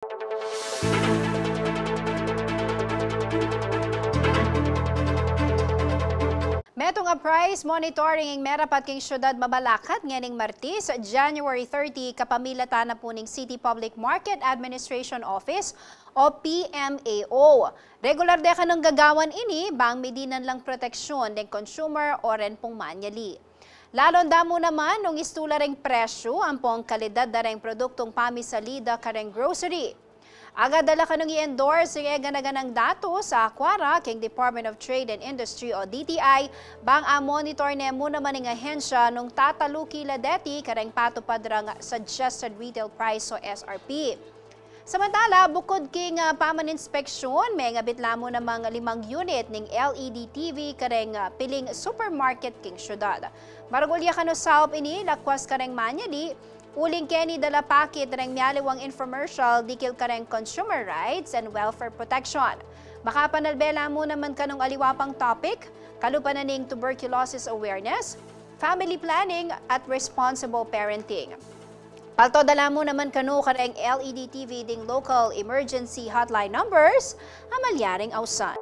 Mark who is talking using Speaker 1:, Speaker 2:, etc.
Speaker 1: Metong nga price monitoring ang merapat king syudad Mabalacat nganing Martes, January 30, kapamilata na po ning City Public Market Administration Office o PMAO. Regular de kanang gagawan ini, bang medinan lang proteksyon ng consumer o ren pong manyali. Lalong damo naman nung istula ring presyo ang pong kalidad da ring produktong pamisalida kareng grocery. Agad dala kanong i-endorse yung ganaganang datos sa Aquara king Department of Trade and Industry o DTI bang monitor na mo naman ng ahensya nung tataluki ladeti kareng patupad rang suggested retail price o SRP. Samantala, bukod king paman-inspeksyon, may nga bitlamo namang 5 unit ning LED TV kareng piling supermarket king syudad. Maragulya kano saop ini, lakwas kareng manyali, uling keni dala pakit reng mialiwang infomercial dikil kareng consumer rights and welfare protection. Makapanalbela mo naman kanong aliwapang topic, kalupan na ning tuberculosis awareness, family planning at responsible parenting. Palto dala mo naman kanu kareng LED TV ding local emergency hotline numbers, amalyaring ausan.